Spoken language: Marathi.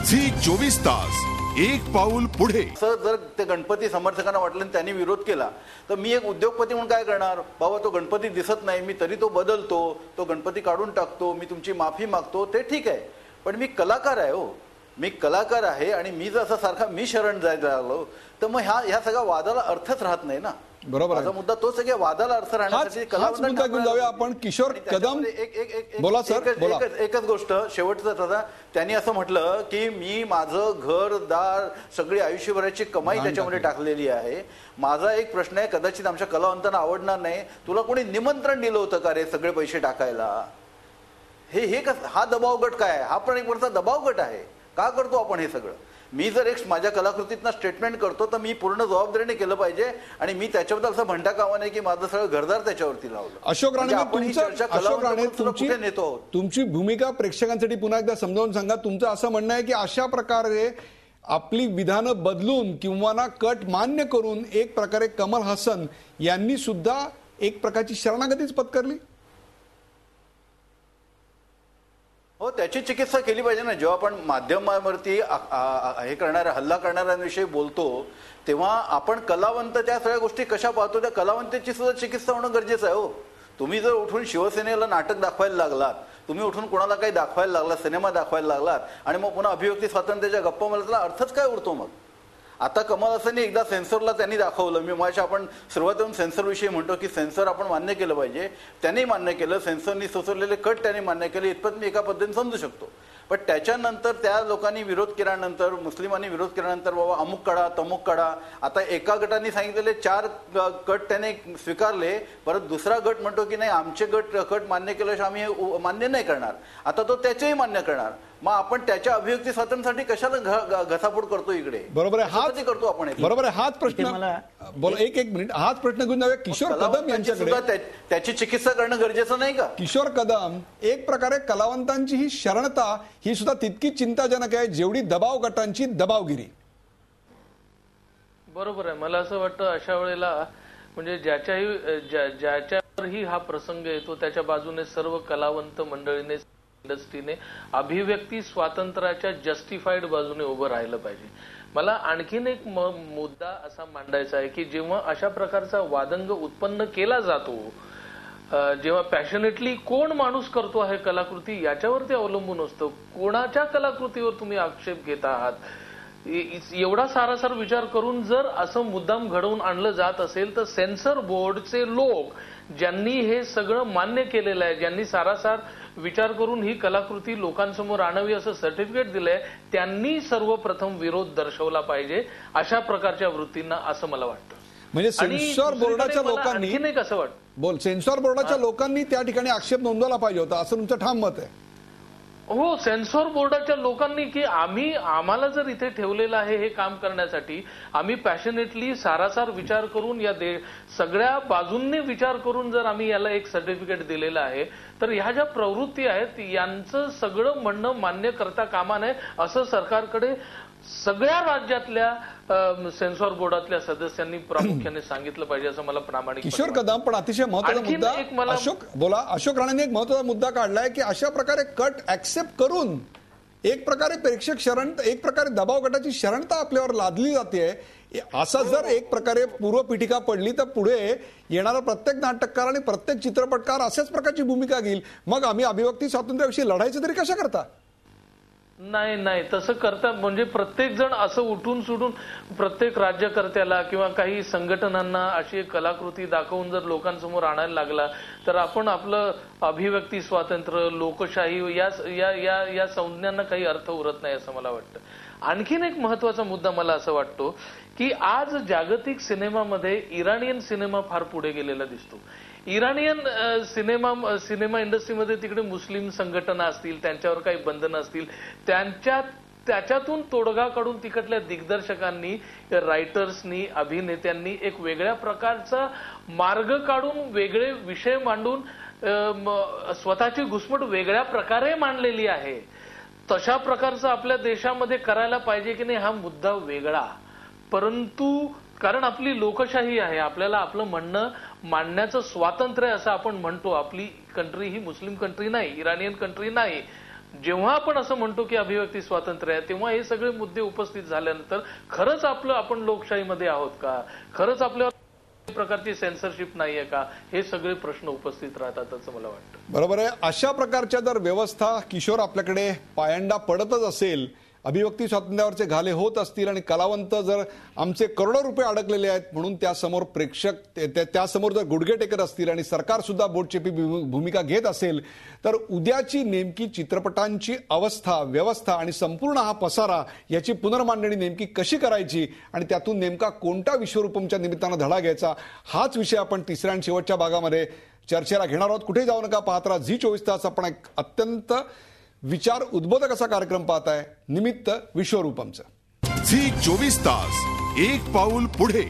झी 24 तास एक पाऊल पुढे. जर ते गणपती समर्थकांना वाटलं आणि त्यांनी विरोध केला तर मी एक उद्योगपती म्हणून काय करणार? बाबा तो गणपती दिसत नाही, मी तरी तो बदलतो, तो गणपती काढून टाकतो, मी तुमची माफी मागतो, ते ठीक आहे. पण मी कलाकार आहे हो, मी कलाकार आहे आणि मी जर असं सारखा मी शरण जायला लागलो तर मग ह्या सगळ्या वादाला अर्थच राहत नाही ना. बरोबर माझा मुद्दा तोच आहे की वादाला अर्थ राहण्यासाठी मुद्दा घेऊन जाऊया आपण. किशोर कदम बोला सर, बोला. एकच गोष्ट शेवटचं दादा, त्यांनी असं म्हटलं की मी माझं घरदार सगळी आयुष्यभराची कमाई त्याच्यामध्ये टाकलेली आहे. माझा एक प्रश्न आहे, कदाचित आमच्या कलावंतांना आवडणार नाही, तुला कोणी निमंत्रण दिलं होतं का रे सगळे पैसे टाकायला? हे हा दबाव गट काय आहे? हा पण एक प्रकारचा दबाव गट आहे. का करतो आपण हे सगळं? मी जर एक माझ्या कलाकृतीतनं स्टेटमेंट करतो तर मी पूर्ण जबाबदारीने केलं पाहिजे आणि मी त्याच्याबद्दल असं म्हणता कामा नाही की माझं सगळं घरदार त्याच्यावरती लावलं. अशोक राणे, तुमची भूमिका प्रेक्षकांसाठी पुन्हा एकदा समजावून सांगा. तुमचं असं म्हणणं आहे की अशा प्रकारे आपली विधानं बदलून किंवा ना कट मान्य करून एक प्रकारे कमल हसन यांनी सुद्धा एक प्रकारची शरणागतीच पत्करली. हो, त्याची चिकित्सा केली पाहिजे ना. जेव्हा आपण माध्यमावरती हे करणाऱ्या हल्ला करणाऱ्यांविषयी बोलतो तेव्हा आपण कलावंत त्या सगळ्या गोष्टी कशा पाहतो, त्या कलावंताची सुद्धा चिकित्सा होणं गरजेचं आहे हो. तुम्ही जर उठून शिवसेनेला नाटक दाखवायला लागलात, तुम्ही उठून कोणाला काही दाखवायला लागलात, सिनेमा दाखवायला लागलात आणि मग पुन्हा अभिव्यक्ती स्वातंत्र्याच्या गप्पा मला त्याला अर्थच काय उरतो मग? आता कमल हसननी एकदा सेन्सरला त्यांनी दाखवलं. मी माझ्या आपण सुरुवातीहून सेन्सरविषयी म्हणतो की सेन्सर आपण मान्य केलं पाहिजे, त्यांनी मान्य केलं. सेन्सरनी सुचवलेले कट त्यांनी मान्य केले, इतपत मी एका पद्धतीने समजू शकतो. पण त्याच्यानंतर त्या लोकांनी विरोध केल्यानंतर, मुस्लिमांनी विरोध केल्यानंतर बाबा अमुक काढा तमुक काढा, आता एका गटाने सांगितलेले 4 कट त्याने स्वीकारले, परत दुसरा गट म्हणतो की नाही आमचे कट मान्य केल्याशिवाय आम्ही मान्य नाही करणार. आता तो त्याचेही मान्य करणार. मग आपण त्याच्या अभिव्यक्ती स्वातंत्र्यासाठी कशाला घसाफोड करतो इकडे? बरोबर आहे, हाच करतो आपण. बरोबर आहे, हाच प्रश्न बोला. एक मिनिट, हाच प्रश्न घेऊन जाऊया किशोर कदम यांच्याकडे. त्याची चिकित्सा करणं गरजेचं नाही का? किशोर कदम, एक प्रकारे कलावंतांची ही शरणता ही सुद्धा तितकी चिंताजनक आहे जेवढी दबाव गटांची दबावगिरी. बरोबर आहे. मला असं वाटतं अशा वेळेला म्हणजे ज्याच्यावरही हा प्रसंग येतो त्याच्या बाजूने सर्व कलावंत मंडळीने, इंडस्ट्रीने अभिव्यक्ती स्वातंत्र्याच्या जस्टिफाईड बाजूने उभं राहिलं पाहिजे. मला आणखीन एक मुद्दा असा मांडायचा आहे की जेव्हा अशा प्रकारचा वादंग उत्पन्न केला जातो, जेव्हा पॅशनेटली कोण माणूस करतो आहे कलाकृती याच्यावरती अवलंबून असतं. कोणाच्या कलाकृतीवर तुम्ही आक्षेप घेत आहात एवढा सारासार विचार करून जर असं मुद्दाम घडवून आणलं जात असेल तर सेन्सर बोर्डचे लोक ज्यांनी हे सगळं मान्य केलेलं आहे, ज्यांनी सारासार विचार करून ही कलाकृती लोकांसमोर आणावी असं सर्टिफिकेट दिलंय, त्यांनी सर्वप्रथम विरोध दर्शवला पाहिजे अशा प्रकारच्या वृत्तींना, असं मला वाटतं. म्हणजे सेन्सॉर बोर्डाच्या लोकांनी कसं वाटतं सेन्सॉर बोर्डाच्या लोकांनी त्या ठिकाणी आक्षेप नोंदवला पाहिजे होता असं तुमचं ठाम मत आहे? हो, सेन्सॉर बोर्डाच्या लोकांनी की आम्हाला जर इथे ठेवलेलं आहे हे काम करण्यासाठी, आम्ही पॅशनेटली सारासार विचार करून या सगळ्या बाजूंनी विचार करून जर आम्ही याला एक सर्टिफिकेट दिलेलं आहे तर ह्या ज्या प्रवृत्ती आहेत यांचं सगळं म्हणणं मान्य करता कामा नये असं सरकारकडे सगळ्या राज्यातल्या सेन्सॉर बोर्डातल्या सदस्यांनी प्रामुख्याने सांगितलं पाहिजे असं मला प्रामाणिक. किशोर कदम, पण अतिशय महत्त्वाचा मुद्दा अशोक राणेंनी एक महत्त्वाचा मुद्दा काढलाय की अशा प्रकारे कट ऍक्सेप्ट करून एक प्रकारे प्रेक्षक शरण, एक प्रकारे दबाव गटाची शरणता आपल्यावर लादली जाते. असा जर एक प्रकारे पूर्वपीठिका पडली तर पुढे येणारा प्रत्येक नाटककार आणि प्रत्येक चित्रपटकार अशाच प्रकारची भूमिका घेईल. मग आम्ही अभिव्यक्ती स्वातंत्र्याविषयी लढायचं तरी कशा करता? नाही, तसं करता म्हणजे प्रत्येक जण असं उठून सुटून प्रत्येक राज्यकर्त्याला किंवा काही संघटनांना अशी एक कलाकृती दाखवून जर लोकांसमोर आणायला लागला तर आपण आपलं अभिव्यक्ती स्वातंत्र्य, लोकशाही या संज्ञांना काही अर्थ उरत नाही असं मला वाटतं. आणखीन एक महत्वाचा मुद्दा मला असं वाटतो की आज जागतिक सिनेमामध्ये इराणियन सिनेमा फार पुढे गेलेला दिसतो. इराणियन सिनेमा इंडस्ट्रीमध्ये तिकडे मुस्लिम संघटना असतील, त्यांच्यावर काही बंधनं असतील, त्याच्यातून तोडगा काढून तिकडल्या दिग्दर्शकांनी, रायटर्सनी, अभिनेत्यांनी एक वेगळ्या प्रकारचा मार्ग काढून वेगळे विषय मांडून स्वतःची घुसमट वेगळ्या प्रकारे मांडलेली आहे. तशा प्रकारचं आपल्या देशामध्ये करायला पाहिजे की नाही हा मुद्दा वेगळा. परंतु कारण आपली लोकशाही आहे, आपल्याला आपलं म्हणणं मांडण्याचं स्वातंत्र्य असं आपण म्हणतो. आपली कंट्री ही मुस्लिम कंट्री नाही, इराणियन कंट्री नाही. जेव्हा आपण असं म्हणतो की अभिव्यक्ती स्वातंत्र्य आहे, तेव्हा हे सगळे मुद्दे उपस्थित झाल्यानंतर खरंच आपण लोकशाहीमध्ये आहोत का, खरंच आपल्यावर प्रकारची सेन्सरशिप नाहीये का, हे सगळे प्रश्न उपस्थित राहतात असं मला वाटतं. बरोबर आहे. अशा प्रकारच्या जर व्यवस्था किशोर आपल्याकडे पायंडा पडतच असेल, अभिव्यक्ती स्वातंत्र्यावरचे घाले होत असतील आणि कलावंत जर आमचे करोडो रुपये अडकलेले आहेत म्हणून त्यासमोर प्रेक्षक त्यासमोर जर गुडघे टेकत असतील आणि सरकार सुद्धा बोटचेपी भूमिका घेत असेल, तर उद्याची नेमकी चित्रपटांची अवस्था, व्यवस्था आणि संपूर्ण हा पसारा याची पुनर्मांडणी नेमकी कशी करायची आणि त्यातून नेमका कोणत्या विश्वरूपमच्या निमित्तानं धडा घ्यायचा, हाच विषय आपण तिसऱ्या आणि शेवटच्या भागामध्ये चर्चेला घेणार आहोत. कुठे जाऊ नका, पाहत राहा झी 24 तास. आपण एक अत्यंत विचार उद्बोधक असा कार्यक्रम पाहताय, निमित्त विश्वरूपमचं. झी 24 तास, एक पाऊल पुढे.